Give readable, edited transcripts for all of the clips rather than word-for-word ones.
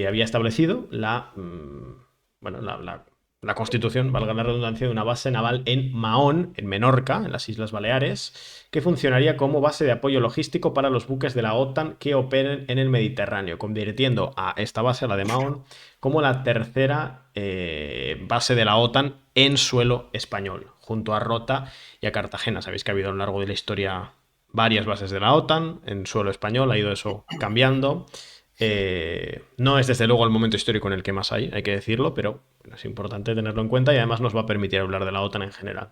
había establecido bueno, la constitución, valga la redundancia, de una base naval en Mahón, en Menorca, en las Islas Baleares, que funcionaría como base de apoyo logístico para los buques de la OTAN que operen en el Mediterráneo, convirtiendo a esta base, a la de Mahón, como la tercera base de la OTAN en suelo español, junto a Rota y a Cartagena. Sabéis que ha habido a lo largo de la historia varias bases de la OTAN en suelo español, ha ido eso cambiando. No es desde luego el momento histórico en el que más hay que decirlo, pero es importante tenerlo en cuenta y además nos va a permitir hablar de la OTAN en general.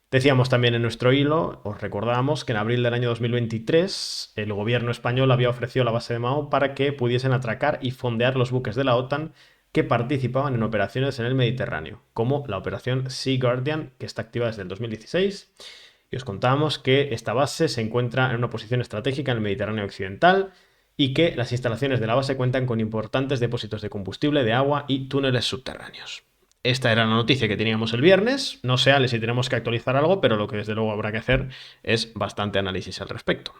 Decíamos también en nuestro hilo, os recordábamos que en abril del año 2023 el gobierno español había ofrecido la base de Mao para que pudiesen atracar y fondear los buques de la OTAN que participaban en operaciones en el Mediterráneo, como la operación Sea Guardian, que está activa desde el 2016. Y os contábamos que esta base se encuentra en una posición estratégica en el Mediterráneo occidental y que las instalaciones de la base cuentan con importantes depósitos de combustible, de agua y túneles subterráneos. Esta era la noticia que teníamos el viernes. No sé, Ale, si tenemos que actualizar algo, pero lo que desde luego habrá que hacer es bastante análisis al respecto.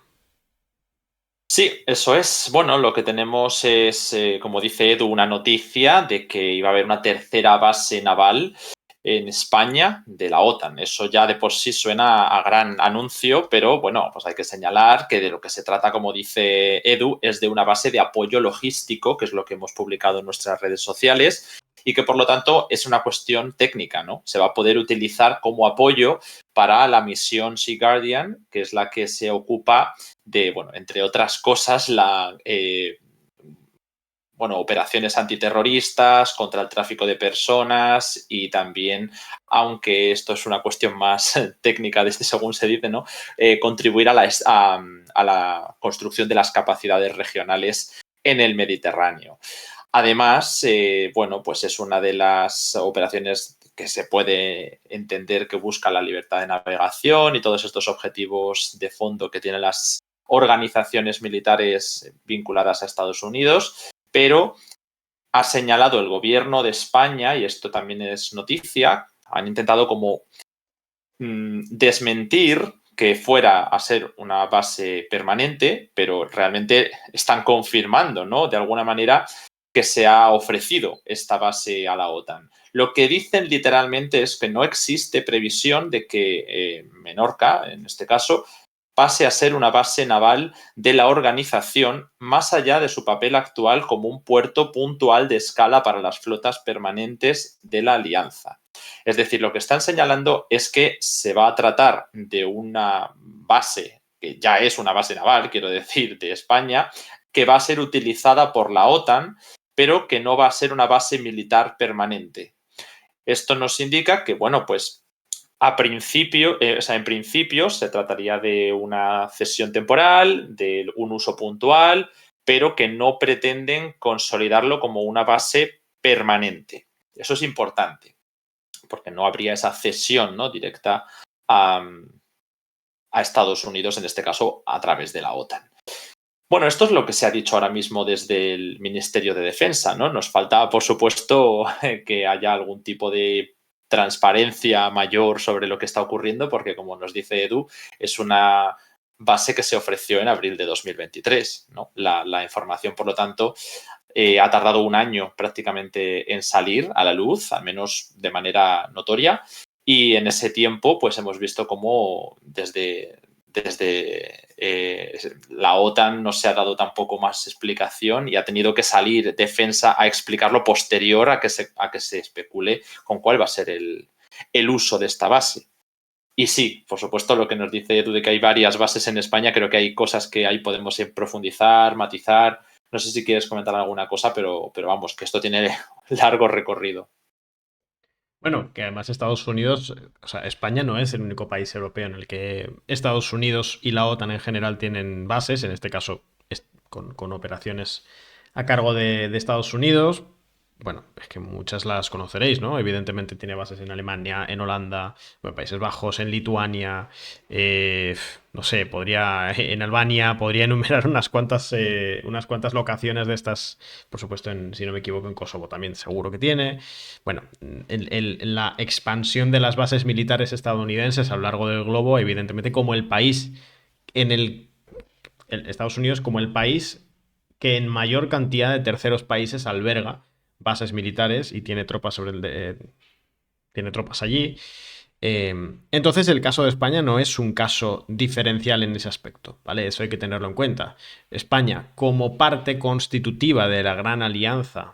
Sí, eso es. Bueno, lo que tenemos es, como dice Edu, una noticia de que iba a haber una tercera base naval en España de la OTAN. Eso ya de por sí suena a gran anuncio, pero bueno, pues hay que señalar que de lo que se trata, como dice Edu, es de una base de apoyo logístico, que es lo que hemos publicado en nuestras redes sociales, y que por lo tanto es una cuestión técnica, ¿no? Se va a poder utilizar como apoyo para la misión Sea Guardian, que es la que se ocupa de, bueno, entre otras cosas, operaciones antiterroristas, contra el tráfico de personas y también, aunque esto es una cuestión más técnica desde según se dice, ¿no? Contribuir a la construcción de las capacidades regionales en el Mediterráneo. Además, pues es una de las operaciones que se puede entender que busca la libertad de navegación y todos estos objetivos de fondo que tienen las organizaciones militares vinculadas a Estados Unidos, pero ha señalado el gobierno de España, y esto también es noticia, han intentado como desmentir que fuera a ser una base permanente, pero realmente están confirmando, ¿no? De alguna manera que se ha ofrecido esta base a la OTAN. Lo que dicen literalmente es que no existe previsión de que Menorca, en este caso, pase a ser una base naval de la organización, más allá de su papel actual como un puerto puntual de escala para las flotas permanentes de la alianza. Es decir, lo que están señalando es que se va a tratar de una base, que ya es una base naval, quiero decir, de España, que va a ser utilizada por la OTAN, pero que no va a ser una base militar permanente. Esto nos indica que, bueno, pues en principio se trataría de una cesión temporal, de un uso puntual, pero que no pretenden consolidarlo como una base permanente. Eso es importante, porque no habría esa cesión, ¿no?, directa a Estados Unidos, en este caso a través de la OTAN. Bueno, esto es lo que se ha dicho ahora mismo desde el Ministerio de Defensa, ¿no? Nos falta, por supuesto, que haya algún tipo de transparencia mayor sobre lo que está ocurriendo, porque, como nos dice Edu, es una base que se ofreció en abril de 2023, ¿no? La información, por lo tanto, ha tardado un año prácticamente en salir a la luz, al menos de manera notoria, y en ese tiempo pues hemos visto cómo desde la OTAN no se ha dado tampoco más explicación y ha tenido que salir Defensa a explicarlo posterior a que se especule con cuál va a ser el uso de esta base. Y sí, por supuesto, lo que nos dice Edu de que hay varias bases en España, creo que hay cosas que ahí podemos profundizar, matizar. No sé si quieres comentar alguna cosa, pero vamos, que esto tiene largo recorrido. Bueno, que además Estados Unidos, o sea, España no es el único país europeo en el que Estados Unidos y la OTAN en general tienen bases, en este caso con operaciones a cargo de Estados Unidos. Bueno, es que muchas las conoceréis, ¿no? Evidentemente tiene bases en Alemania, en Holanda, en Países Bajos, en Lituania, no sé, podría en Albania, podría enumerar unas cuantas locaciones de estas, por supuesto, si no me equivoco, en Kosovo también seguro que tiene. Bueno, la expansión de las bases militares estadounidenses a lo largo del globo, evidentemente como el país en Estados Unidos como el país que en mayor cantidad de terceros países alberga bases militares y tiene tropas tiene tropas allí. Entonces el caso de España no es un caso diferencial en ese aspecto, ¿vale? Eso hay que tenerlo en cuenta. España, como parte constitutiva de la gran alianza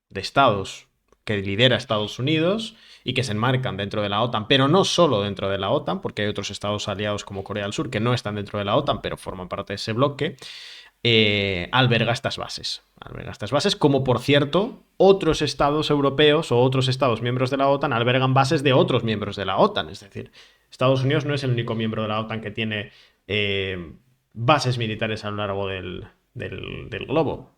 de estados que lidera Estados Unidos y que se enmarcan dentro de la OTAN, pero no solo dentro de la OTAN, porque hay otros estados aliados como Corea del Sur que no están dentro de la OTAN, pero forman parte de ese bloque, alberga estas bases. Alberga estas bases, como por cierto, otros estados europeos o otros estados miembros de la OTAN albergan bases de otros miembros de la OTAN. Es decir, Estados Unidos no es el único miembro de la OTAN que tiene bases militares a lo largo del globo.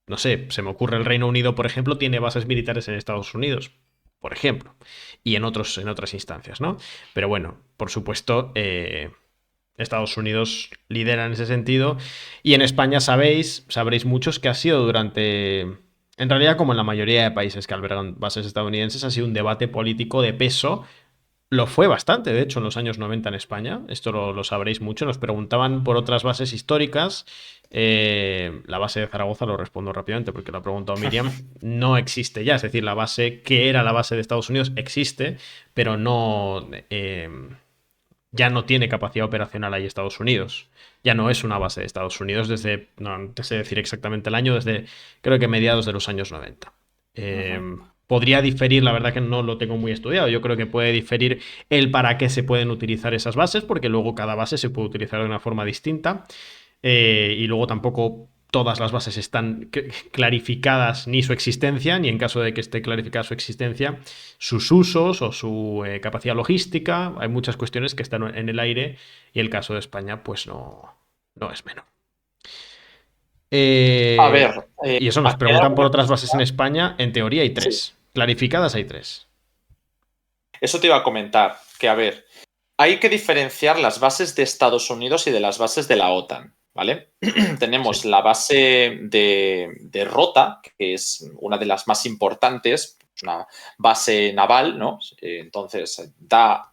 No sé, se me ocurre el Reino Unido, por ejemplo, tiene bases militares en Estados Unidos, por ejemplo, y en otras instancias, ¿no? Pero bueno, por supuesto, Estados Unidos lidera en ese sentido. Y en España sabréis muchos que ha sido durante, en realidad como en la mayoría de países que albergan bases estadounidenses, ha sido un debate político de peso. Lo fue bastante, de hecho, en los años 90 en España. Esto lo sabréis mucho. Nos preguntaban por otras bases históricas. La base de Zaragoza, lo respondo rápidamente porque lo ha preguntado Miriam, no existe ya. Es decir, la base que era la base de Estados Unidos existe, pero no... ya no tiene capacidad operacional ahí Estados Unidos. Ya no es una base de Estados Unidos desde, no te sé decir exactamente el año, desde creo que mediados de los años 90. Podría diferir, la verdad que no lo tengo muy estudiado. Yo creo que puede diferir el para qué se pueden utilizar esas bases, porque luego cada base se puede utilizar de una forma distinta. Y luego tampoco todas las bases están clarificadas ni su existencia, ni en caso de que esté clarificada su existencia, sus usos o su capacidad logística. Hay muchas cuestiones que están en el aire y el caso de España pues no es menor. A ver, Y eso nos aquí hay preguntan por alguna otras bases en cosa. España. En teoría hay Sí, tres. Clarificadas hay tres. eso te iba a comentar, que a ver, hay que diferenciar las bases de Estados Unidos y de las bases de la OTAN, ¿vale? Tenemos Sí. la base de Rota, que es una de las más importantes, una base naval, ¿no? Entonces, da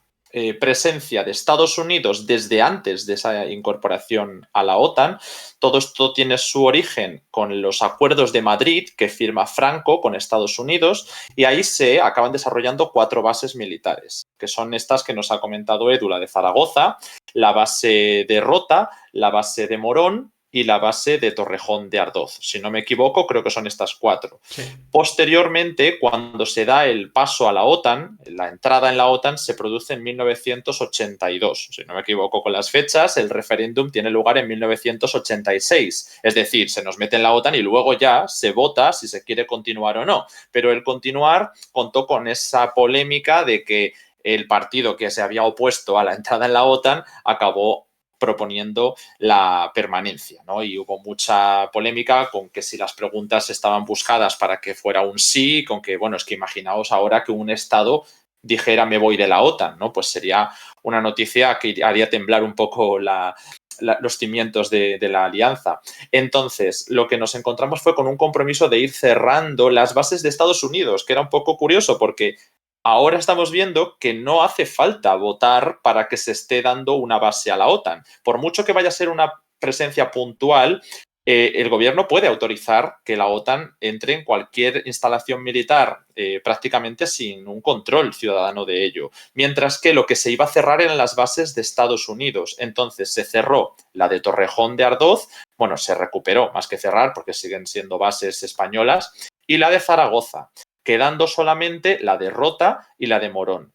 presencia de Estados Unidos desde antes de esa incorporación a la OTAN. Todo esto tiene su origen con los acuerdos de Madrid que firma Franco con Estados Unidos y ahí se acaban desarrollando 4 bases militares, que son estas que nos ha comentado Edu, la de Zaragoza, la base de Rota, la base de Morón y la base de Torrejón de Ardoz. Si no me equivoco, creo que son estas 4. Sí. Posteriormente, cuando se da el paso a la OTAN, la entrada en la OTAN se produce en 1982. Si no me equivoco con las fechas, el referéndum tiene lugar en 1986. Es decir, se nos mete en la OTAN y luego ya se vota si se quiere continuar o no. Pero el continuar contó con esa polémica de que el partido que se había opuesto a la entrada en la OTAN acabó proponiendo la permanencia, ¿no? Y hubo mucha polémica con que si las preguntas estaban buscadas para que fuera un sí, con que, bueno, es que imaginaos ahora que un Estado dijera me voy de la OTAN, ¿no? Pues sería una noticia que haría temblar un poco los cimientos de la alianza. Entonces, lo que nos encontramos fue con un compromiso de ir cerrando las bases de Estados Unidos, que era un poco curioso porque ahora estamos viendo que no hace falta votar para que se esté dando una base a la OTAN. Por mucho que vaya a ser una presencia puntual, el gobierno puede autorizar que la OTAN entre en cualquier instalación militar prácticamente sin un control ciudadano de ello. Mientras que lo que se iba a cerrar eran las bases de Estados Unidos. Entonces se cerró la de Torrejón de Ardoz, bueno, se recuperó más que cerrar porque siguen siendo bases españolas, y la de Zaragoza, quedando solamente la de Rota y la de Morón.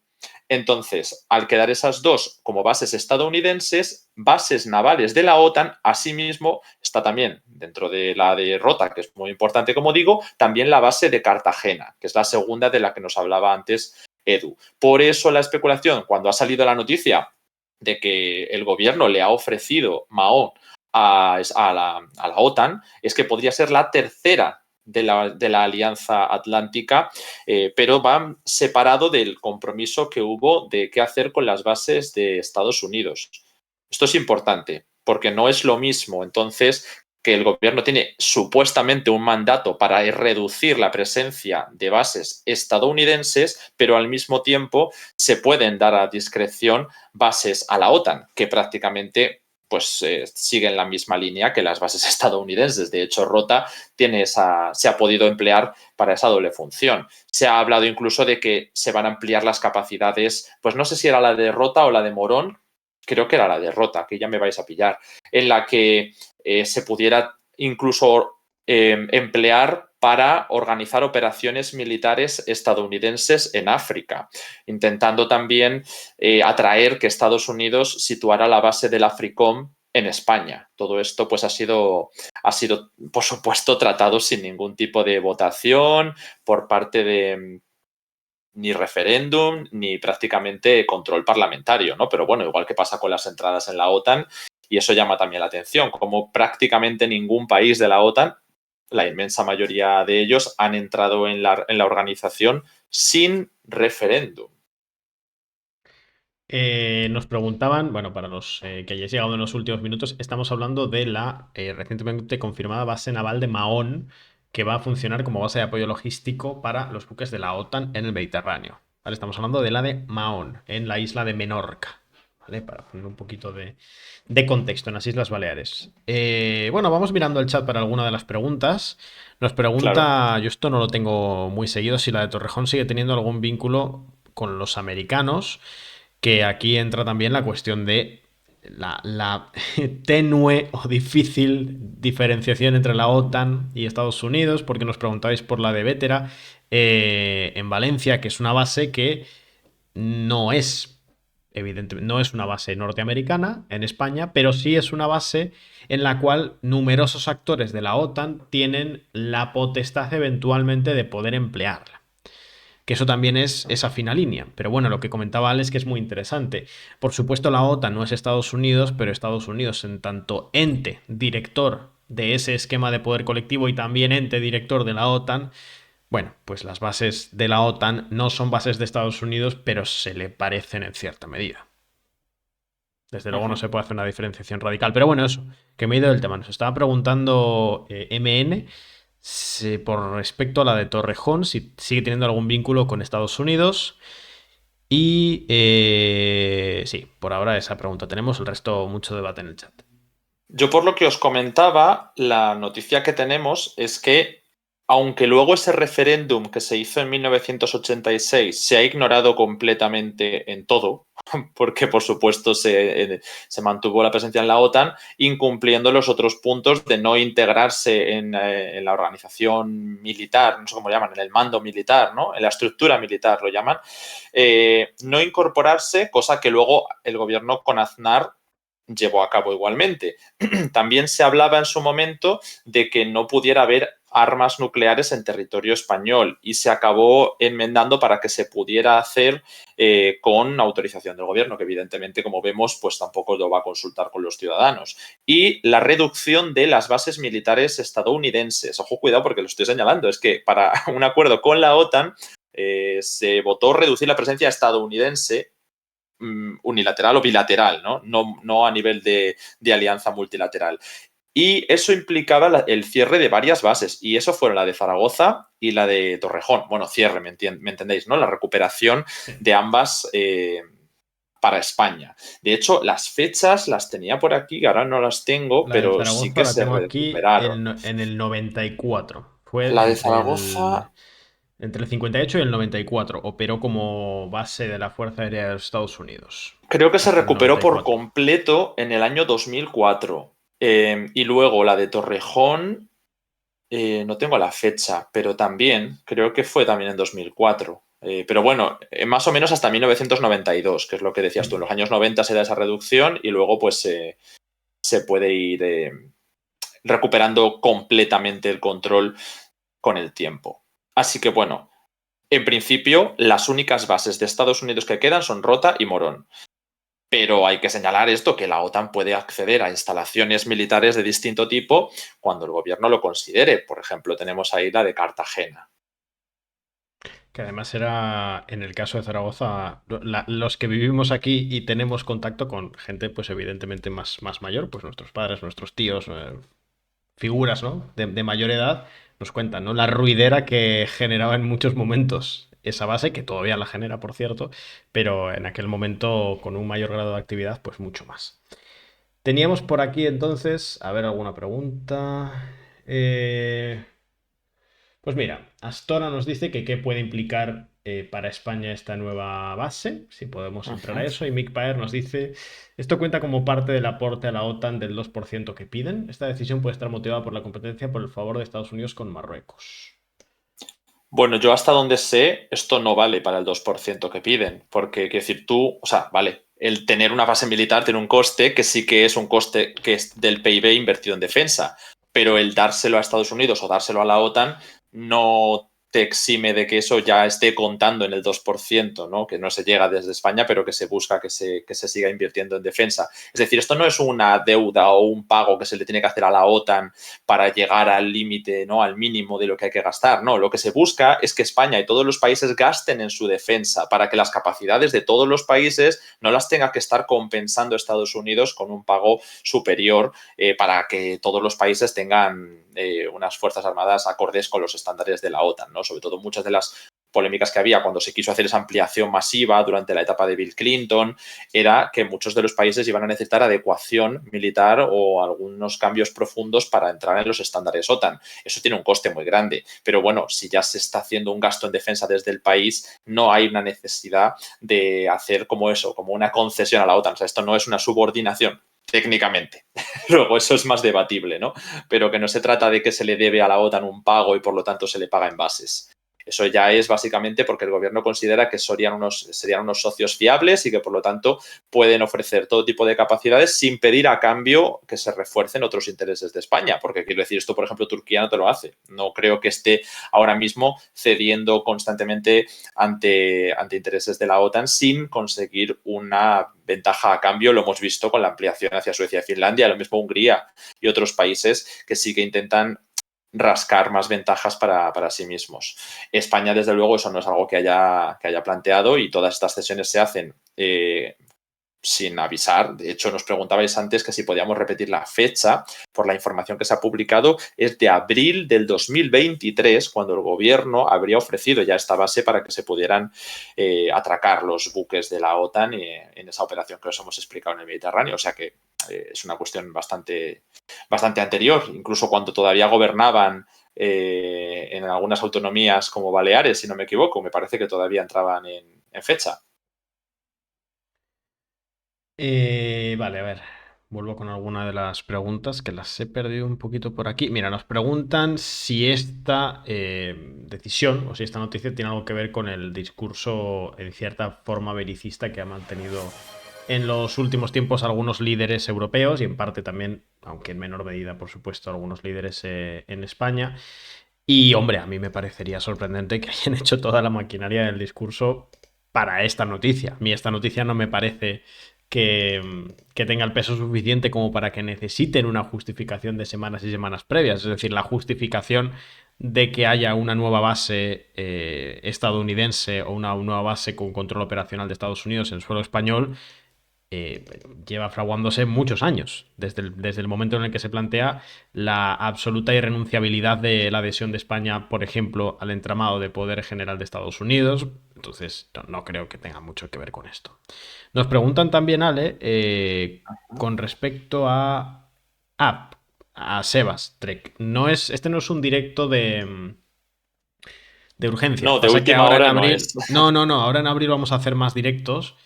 Entonces, al quedar esas dos como bases estadounidenses, bases navales de la OTAN, asimismo está también dentro de la de Rota, que es muy importante, como digo, también la base de Cartagena, que es la segunda de la que nos hablaba antes Edu. Por eso la especulación, cuando ha salido la noticia de que el gobierno le ha ofrecido Mahón a la OTAN, es que podría ser la tercera de la Alianza Atlántica, pero va separado del compromiso que hubo de qué hacer con las bases de Estados Unidos. Esto es importante, porque no es lo mismo, entonces, que el gobierno tiene supuestamente un mandato para reducir la presencia de bases estadounidenses, pero al mismo tiempo se pueden dar a discreción bases a la OTAN, que prácticamente pues siguen la misma línea que las bases estadounidenses. De hecho, Rota se ha podido emplear para esa doble función. Se ha hablado incluso de que se van a ampliar las capacidades, pues no sé si era la de Rota o la de Morón, creo que era la de Rota, que ya me vais a pillar, en la que se pudiera incluso emplear para organizar operaciones militares estadounidenses en África, intentando también atraer que Estados Unidos situara la base del AFRICOM en España. Todo esto pues ha sido, por supuesto, tratado sin ningún tipo de votación por parte de ni referéndum ni prácticamente control parlamentario, ¿no? Pero bueno, igual que pasa con las entradas en la OTAN, y eso llama también la atención, como prácticamente ningún país de la OTAN, la inmensa mayoría de ellos, han entrado en la organización sin referéndum. Nos preguntaban, bueno, para los que hayáis llegado en los últimos minutos, estamos hablando de la recientemente confirmada base naval de Mahón, que va a funcionar como base de apoyo logístico para los buques de la OTAN en el Mediterráneo. ¿Vale? Estamos hablando de la de Mahón, en la isla de Menorca. ¿Vale? Para poner un poquito de contexto en las Islas Baleares. Bueno, vamos mirando el chat para alguna de las preguntas. Nos Claro. pregunta, yo esto no lo tengo muy seguido, si la de Torrejón sigue teniendo algún vínculo con los americanos, que aquí entra también la cuestión de la tenue o difícil diferenciación entre la OTAN y Estados Unidos, porque nos preguntáis por la de Vétera en Valencia, que es una base que no es, evidentemente, no es una base norteamericana en España, pero sí es una base en la cual numerosos actores de la OTAN tienen la potestad eventualmente de poder emplearla. Que eso también es esa fina línea. Pero bueno, lo que comentaba Alex que es muy interesante. Por supuesto, la OTAN no es Estados Unidos, pero Estados Unidos, en tanto ente director de ese esquema de poder colectivo y también ente director de la OTAN, bueno, pues las bases de la OTAN no son bases de Estados Unidos, pero se le parecen en cierta medida. Desde luego no se puede hacer una diferenciación radical. Pero bueno, eso, que me he ido del tema. Nos estaba preguntando MN por respecto a la de Torrejón, si sigue teniendo algún vínculo con Estados Unidos. Y sí, por ahora esa pregunta tenemos, el resto mucho debate en el chat. Yo por lo que os comentaba, la noticia que tenemos es que, aunque luego ese referéndum que se hizo en 1986 se ha ignorado completamente en todo, porque por supuesto se mantuvo la presencia en la OTAN, incumpliendo los otros puntos de no integrarse en la organización militar, no sé cómo llaman, en el mando militar, ¿no? En la estructura militar lo llaman, no incorporarse, cosa que luego el gobierno con Aznar llevó a cabo igualmente. También se hablaba en su momento de que no pudiera haber armas nucleares en territorio español y se acabó enmendando para que se pudiera hacer con autorización del gobierno, que evidentemente, como vemos, pues tampoco lo va a consultar con los ciudadanos. Y la reducción de las bases militares estadounidenses. Ojo, cuidado porque lo estoy señalando, es que para un acuerdo con la OTAN se votó reducir la presencia estadounidense unilateral o bilateral, ¿no? No a nivel de alianza multilateral. Y eso implicaba el cierre de varias bases, y eso fueron la de Zaragoza y la de Torrejón. Bueno, cierre, me entendéis, ¿no? La recuperación de ambas para España. De hecho, las fechas las tenía por aquí, que ahora no las tengo, La de pero sí Zaragoza que la se tengo aquí recuperaron. en el 94. Fue La de Zaragoza entre el 58 y el 94. Operó como base de la Fuerza Aérea de los Estados Unidos. creo que se Hasta el recuperó por 94. completo en el año 2004. Y luego la de Torrejón, no tengo la fecha, pero también, creo que fue también en 2004. Pero bueno, más o menos hasta 1992, que es lo que decías tú. En los años 90 se da esa reducción y luego pues se puede ir recuperando completamente el control con el tiempo. Así que bueno, en principio las únicas bases de Estados Unidos que quedan son Rota y Morón. Pero hay que señalar esto, que la OTAN puede acceder a instalaciones militares de distinto tipo cuando el gobierno lo considere. Por ejemplo, tenemos ahí la de Cartagena. Que además era, en el caso de Zaragoza, los que vivimos aquí y tenemos contacto con gente, pues evidentemente más mayor, pues nuestros padres, nuestros tíos, figuras, ¿no? De mayor edad, nos cuentan, ¿no? La ruidera que generaba en muchos momentos esa base, que todavía la genera, por cierto, pero en aquel momento con un mayor grado de actividad, pues mucho más. Teníamos por aquí entonces, a ver, alguna pregunta. Pues mira, Astora nos dice que qué puede implicar para España esta nueva base, si podemos entrar a Ujú. eso. Y Mick Paer nos dice, esto cuenta como parte del aporte a la OTAN del 2% que piden. Esta decisión puede estar motivada por la competencia por el favor de Estados Unidos con Marruecos. Bueno, yo hasta donde sé, esto no vale para el 2% que piden, porque, quiero decir, tú, o sea, vale, el tener una base militar tiene un coste que sí que es un coste que es del PIB invertido en defensa, pero el dárselo a Estados Unidos o dárselo a la OTAN no te exime de que eso ya esté contando en el 2%, ¿no? Que no se llega desde España, pero que se busca que se siga invirtiendo en defensa. Es decir, esto no es una deuda o un pago que se le tiene que hacer a la OTAN para llegar al límite, ¿no? Al mínimo de lo que hay que gastar. No, lo que se busca es que España y todos los países gasten en su defensa para que las capacidades de todos los países no las tenga que estar compensando Estados Unidos con un pago superior para que todos los países tengan unas fuerzas armadas acordes con los estándares de la OTAN, ¿no? Sobre todo muchas de las polémicas que había cuando se quiso hacer esa ampliación masiva durante la etapa de Bill Clinton, era que muchos de los países iban a necesitar adecuación militar o algunos cambios profundos para entrar en los estándares OTAN. Eso tiene un coste muy grande, pero bueno, si ya se está haciendo un gasto en defensa desde el país, no hay una necesidad de hacer como eso, como una concesión a la OTAN. O sea, esto no es una subordinación, técnicamente. Luego eso es más debatible, ¿no? Pero que no se trata de que se le debe a la OTAN un pago y por lo tanto se le paga en bases. Eso ya es básicamente porque el gobierno considera que serían unos socios fiables y que por lo tanto pueden ofrecer todo tipo de capacidades sin pedir a cambio que se refuercen otros intereses de España. Porque quiero decir, esto por ejemplo Turquía no te lo hace. No creo que esté ahora mismo cediendo constantemente ante intereses de la OTAN sin conseguir una ventaja a cambio. Lo hemos visto con la ampliación hacia Suecia y Finlandia, lo mismo Hungría y otros países que sí que intentan rascar más ventajas para sí mismos. España, desde luego, eso no es algo que haya planteado y todas estas cesiones se hacen sin avisar. De hecho, nos preguntabais antes que si podíamos repetir la fecha. Por la información que se ha publicado, es de abril del 2023, cuando el gobierno habría ofrecido ya esta base para que se pudieran atracar los buques de la OTAN en esa operación que os hemos explicado en el Mediterráneo. O sea que es una cuestión bastante anterior, incluso cuando todavía gobernaban en algunas autonomías como Baleares, si no me equivoco, me parece que todavía entraban en fecha. Vale, a ver. Vuelvo con alguna de las preguntas que las he perdido un poquito por aquí. Mira, nos preguntan si esta decisión o si esta noticia tiene algo que ver con el discurso en cierta forma belicista que ha mantenido en los últimos tiempos algunos líderes europeos y en parte también, aunque en menor medida, por supuesto, algunos líderes en España. Y hombre, a mí me parecería sorprendente que hayan hecho toda la maquinaria del discurso para esta noticia. A mí esta noticia no me parece que tenga el peso suficiente como para que necesiten una justificación de semanas y semanas previas. Es decir, la justificación de que haya una nueva base estadounidense o una nueva base con control operacional de Estados Unidos en suelo español lleva fraguándose muchos años, desde el momento en el que se plantea la absoluta irrenunciabilidad de la adhesión de España, por ejemplo, al entramado de poder general de Estados Unidos. Entonces, no creo que tenga mucho que ver con esto. Nos preguntan también, Ale, con respecto a Sebas Trek. Este no es un directo de urgencia. No, de Pasa que última ahora en hora no abril. es. No. Ahora en abril vamos a hacer más directos.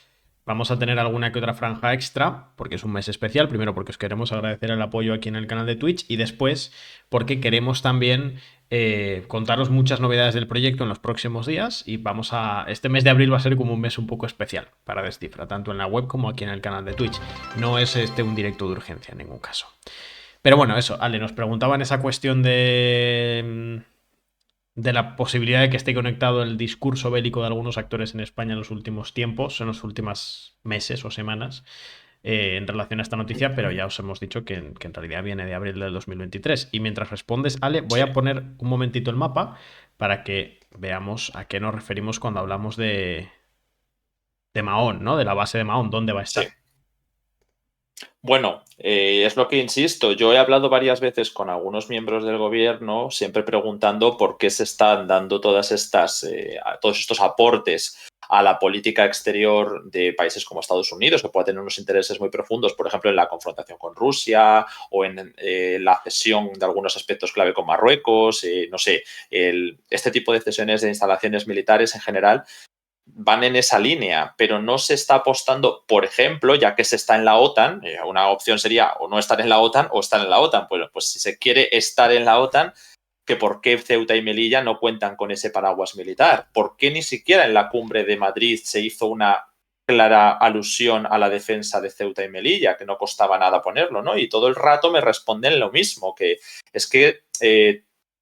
Vamos a tener alguna que otra franja extra, porque es un mes especial. Primero, porque os queremos agradecer el apoyo aquí en el canal de Twitch. Y después, porque queremos también contaros muchas novedades del proyecto en los próximos días. Y este mes de abril va a ser como un mes un poco especial para Descifra, tanto en la web como aquí en el canal de Twitch. No es un directo de urgencia en ningún caso. Pero bueno, eso, Ale, nos preguntaban esa cuestión de la posibilidad de que esté conectado el discurso bélico de algunos actores en España en los últimos tiempos, en los últimos meses o semanas, en relación a esta noticia, pero ya os hemos dicho que en realidad viene de abril del 2023. Y mientras respondes, Ale, voy Sí, a poner un momentito el mapa para que veamos a qué nos referimos cuando hablamos de Mahón, ¿no? De la base de Mahón, ¿dónde va a sí. estar? Bueno, es lo que insisto. Yo he hablado varias veces con algunos miembros del gobierno, siempre preguntando por qué se están dando todos estos aportes a la política exterior de países como Estados Unidos, que pueda tener unos intereses muy profundos, por ejemplo, en la confrontación con Rusia o en la cesión de algunos aspectos clave con Marruecos, no sé, este tipo de cesiones de instalaciones militares en general van en esa línea, pero no se está apostando, por ejemplo, ya que se está en la OTAN, una opción sería o no estar en la OTAN o estar en la OTAN. Pues si se quiere estar en la OTAN, que por qué Ceuta y Melilla no cuentan con ese paraguas militar. ¿Por qué ni siquiera en la cumbre de Madrid se hizo una clara alusión a la defensa de Ceuta y Melilla, que no costaba nada ponerlo, ¿no? Y todo el rato me responden lo mismo, que es que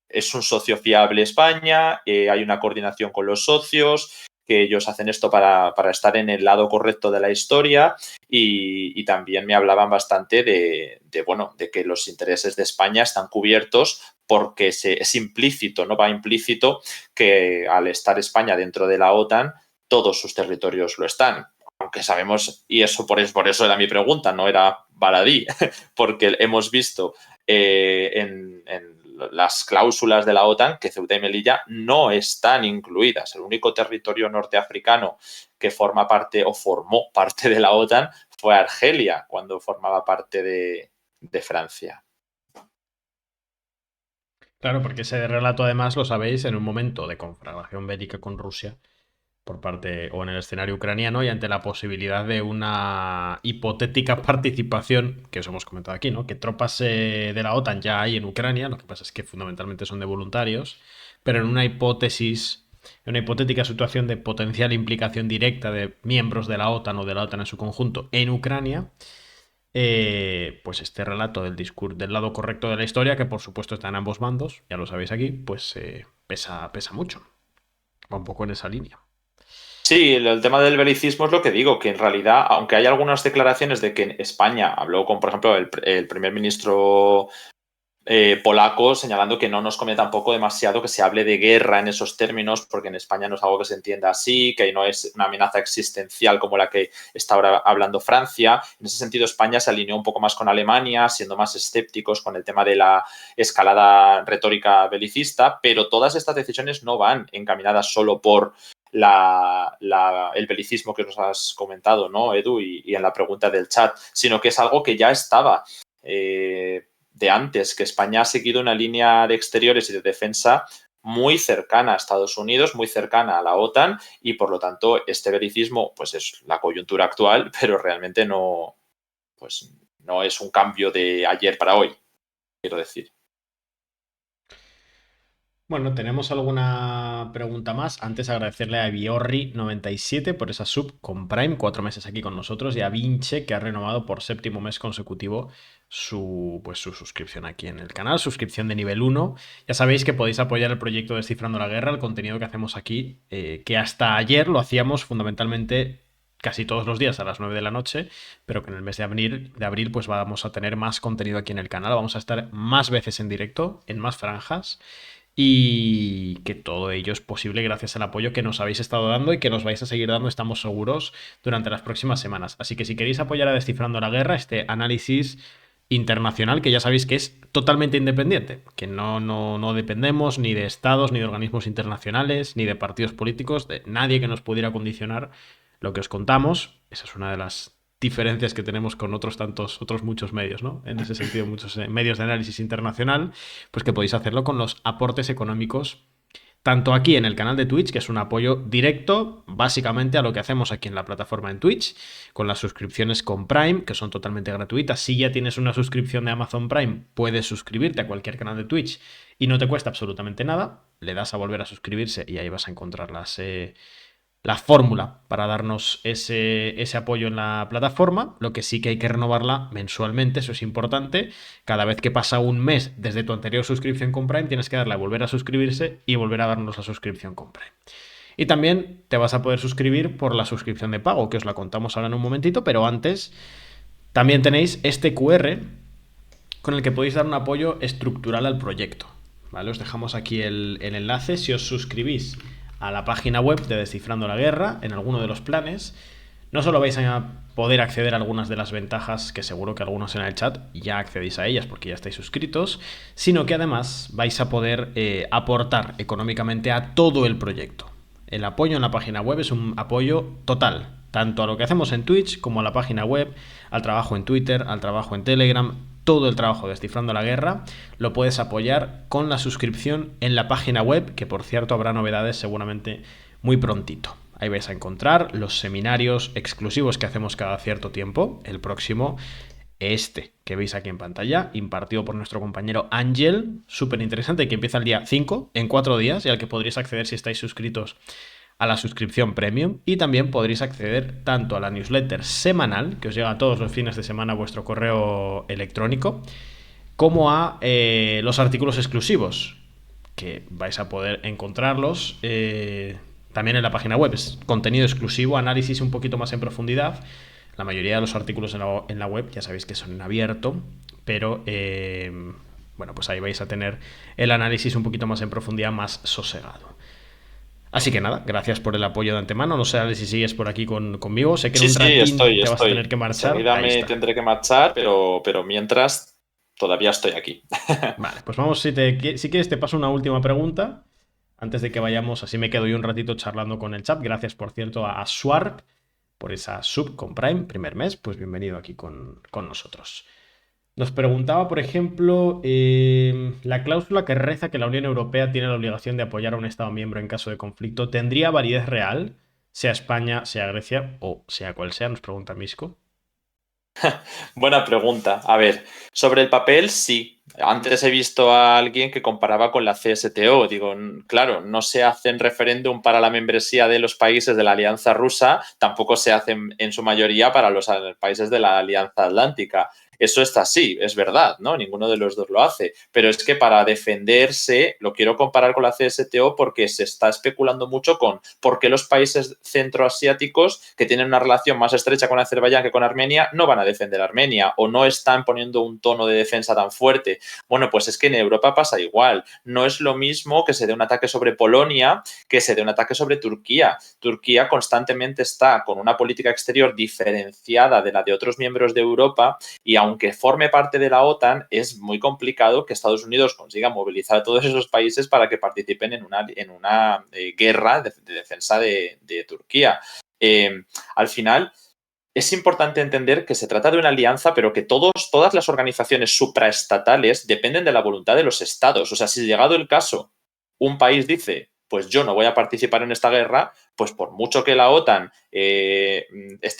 es un socio fiable España, hay una coordinación con los socios, que ellos hacen esto para estar en el lado correcto de la historia y también me hablaban bastante de que los intereses de España están cubiertos porque es implícito, ¿no? Va implícito que al estar España dentro de la OTAN, todos sus territorios lo están. Aunque sabemos, y eso por eso era mi pregunta, no era baladí, porque hemos visto en las cláusulas de la OTAN que Ceuta y Melilla no están incluidas. El único territorio norteafricano que forma parte o formó parte de la OTAN fue Argelia, cuando formaba parte de Francia. Claro, porque ese relato además lo sabéis en un momento de conflagración bélica con Rusia por parte o en el escenario ucraniano y ante la posibilidad de una hipotética participación que os hemos comentado aquí, ¿no? Que tropas de la OTAN ya hay en Ucrania, lo que pasa es que fundamentalmente son de voluntarios, pero en una hipótesis, en una hipotética situación de potencial implicación directa de miembros de la OTAN o de la OTAN en su conjunto en Ucrania, pues este relato del lado correcto de la historia, que por supuesto está en ambos bandos, ya lo sabéis aquí, pues pesa mucho. Va un poco en esa línea. Sí, el tema del belicismo es lo que digo, que en realidad, aunque hay algunas declaraciones de que España habló con, por ejemplo, el primer ministro polaco, señalando que no nos conviene tampoco demasiado que se hable de guerra en esos términos, porque en España no es algo que se entienda así, que no es una amenaza existencial como la que está ahora hablando Francia. En ese sentido, España se alineó un poco más con Alemania, siendo más escépticos con el tema de la escalada retórica belicista, pero todas estas decisiones no van encaminadas solo por el belicismo que nos has comentado, ¿no, Edu? Y en la pregunta del chat, sino que es algo que ya estaba de antes, que España ha seguido una línea de exteriores y de defensa muy cercana a Estados Unidos, muy cercana a la OTAN, y por lo tanto este belicismo pues es la coyuntura actual, pero realmente no es un cambio de ayer para hoy, quiero decir. Bueno, tenemos alguna pregunta más. Antes agradecerle a Biorri97 por esa sub con Prime, 4 meses aquí con nosotros, y a Vinche, que ha renovado por 7º mes consecutivo su suscripción aquí en el canal, suscripción de nivel 1. Ya sabéis que podéis apoyar el proyecto Descifrando la Guerra, el contenido que hacemos aquí, que hasta ayer lo hacíamos fundamentalmente casi todos los días a las 9 de la noche, pero que en el mes de abril pues vamos a tener más contenido aquí en el canal, vamos a estar más veces en directo, en más franjas, y que todo ello es posible gracias al apoyo que nos habéis estado dando y que nos vais a seguir dando, estamos seguros, durante las próximas semanas. Así que si queréis apoyar a Descifrando la Guerra, este análisis internacional, que ya sabéis que es totalmente independiente, que no dependemos ni de estados, ni de organismos internacionales, ni de partidos políticos, de nadie que nos pudiera condicionar lo que os contamos. Esa es una de las diferencias que tenemos con otros muchos medios, ¿no? En ese sentido, muchos medios de análisis internacional, pues que podéis hacerlo con los aportes económicos, tanto aquí en el canal de Twitch, que es un apoyo directo básicamente a lo que hacemos aquí en la plataforma en Twitch, con las suscripciones con Prime, que son totalmente gratuitas. Si ya tienes una suscripción de Amazon Prime, puedes suscribirte a cualquier canal de Twitch y no te cuesta absolutamente nada. Le das a volver a suscribirse y ahí vas a encontrar la fórmula para darnos ese apoyo en la plataforma. Lo que sí que hay que renovarla mensualmente, eso es importante. Cada vez que pasa un mes desde tu anterior suscripción con Prime, tienes que darle a volver a suscribirse y volver a darnos la suscripción con Prime. Y también te vas a poder suscribir por la suscripción de pago, que os la contamos ahora en un momentito, pero antes también tenéis este QR con el que podéis dar un apoyo estructural al proyecto. ¿Vale? Os dejamos aquí el enlace. Si os suscribís a la página web de Descifrando la Guerra, en alguno de los planes, no solo vais a poder acceder a algunas de las ventajas, que seguro que algunos en el chat ya accedéis a ellas porque ya estáis suscritos, sino que además vais a poder aportar económicamente a todo el proyecto. El apoyo en la página web es un apoyo total, tanto a lo que hacemos en Twitch como a la página web, al trabajo en Twitter, al trabajo en Telegram. Todo el trabajo de Descifrando la Guerra lo puedes apoyar con la suscripción en la página web, que por cierto habrá novedades seguramente muy prontito. Ahí vais a encontrar los seminarios exclusivos que hacemos cada cierto tiempo. El próximo, que veis aquí en pantalla, impartido por nuestro compañero Ángel, súper interesante, que empieza el día 5, en 4 días, y al que podréis acceder si estáis suscritos a la suscripción premium. Y también podréis acceder tanto a la newsletter semanal, que os llega todos los fines de semana a vuestro correo electrónico, como a los artículos exclusivos, que vais a poder encontrarlos también en la página web. Es contenido exclusivo, análisis un poquito más en profundidad. La mayoría de los artículos en la web ya sabéis que son en abierto, pero bueno, pues ahí vais a tener el análisis un poquito más en profundidad, más sosegado. Así que nada, gracias por el apoyo de antemano. No sé si sigues por aquí conmigo. Sé que en un ratín te vas a tener que marchar. Enseguida me tendré que marchar, pero mientras todavía estoy aquí. Vale, pues vamos, si quieres te paso una última pregunta antes de que vayamos, así me quedo yo un ratito charlando con el chat. Gracias, por cierto, a Swarp por esa sub con Prime, primer mes, pues bienvenido aquí con nosotros. Nos preguntaba, por ejemplo, la cláusula que reza que la Unión Europea tiene la obligación de apoyar a un Estado miembro en caso de conflicto, ¿tendría validez real? Sea España, sea Grecia o sea cual sea, nos pregunta Misco. Buena pregunta. A ver, sobre el papel, sí. Antes he visto a alguien que comparaba con la CSTO. Digo, claro, no se hacen referéndum para la membresía de los países de la Alianza Rusa, tampoco se hacen en su mayoría para los países de la Alianza Atlántica. Eso está así, es verdad, ¿no? Ninguno de los dos lo hace. Pero es que para defenderse, lo quiero comparar con la CSTO porque se está especulando mucho con por qué los países centroasiáticos que tienen una relación más estrecha con Azerbaiyán que con Armenia no van a defender a Armenia o no están poniendo un tono de defensa tan fuerte. Bueno, pues es que en Europa pasa igual. No es lo mismo que se dé un ataque sobre Polonia que se dé un ataque sobre Turquía. Turquía constantemente está con una política exterior diferenciada de la de otros miembros de Europa y aunque forme parte de la OTAN, es muy complicado que Estados Unidos consiga movilizar a todos esos países para que participen en una guerra de defensa de Turquía. Al final, es importante entender que se trata de una alianza, pero que todas las organizaciones supraestatales dependen de la voluntad de los estados. O sea, si llegado el caso, un país dice, pues yo no voy a participar en esta guerra, pues por mucho que la OTAN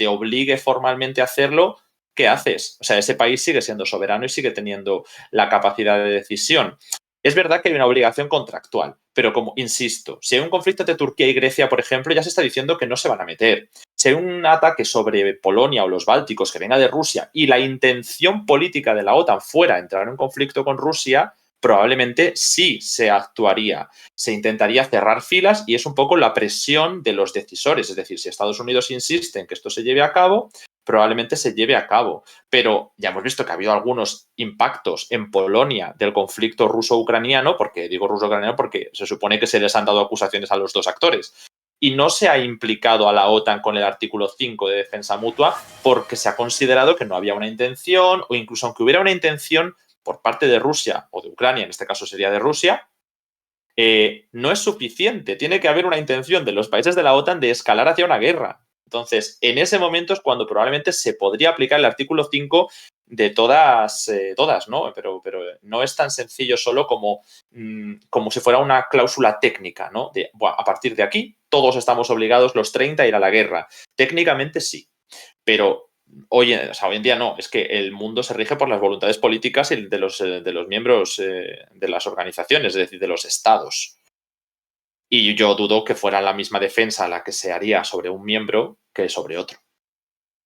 obligue formalmente a hacerlo, ¿qué haces? O sea, ese país sigue siendo soberano y sigue teniendo la capacidad de decisión. Es verdad que hay una obligación contractual, pero como insisto, si hay un conflicto entre Turquía y Grecia, por ejemplo, ya se está diciendo que no se van a meter. Si hay un ataque sobre Polonia o los Bálticos que venga de Rusia y la intención política de la OTAN fuera entrar en un conflicto con Rusia, probablemente sí se actuaría. Se intentaría cerrar filas y es un poco la presión de los decisores. Es decir, si Estados Unidos insiste en que esto se lleve a cabo, probablemente se lleve a cabo. Pero ya hemos visto que ha habido algunos impactos en Polonia del conflicto ruso-ucraniano, porque digo ruso-ucraniano porque se supone que se les han dado acusaciones a los dos actores. Y no se ha implicado a la OTAN con el artículo 5 de defensa mutua porque se ha considerado que no había una intención o incluso aunque hubiera una intención por parte de Rusia o de Ucrania, en este caso sería de Rusia, no es suficiente. Tiene que haber una intención de los países de la OTAN de escalar hacia una guerra. Entonces, en ese momento es cuando probablemente se podría aplicar el artículo 5 de todas, ¿no? Pero no es tan sencillo solo como si fuera una cláusula técnica, ¿no? A partir de aquí, todos estamos obligados los 30 a ir a la guerra. Técnicamente sí, pero hoy en día no. Es que el mundo se rige por las voluntades políticas y de los miembros de las organizaciones, es decir, de los estados. Y yo dudo que fuera la misma defensa la que se haría sobre un miembro que sobre otro.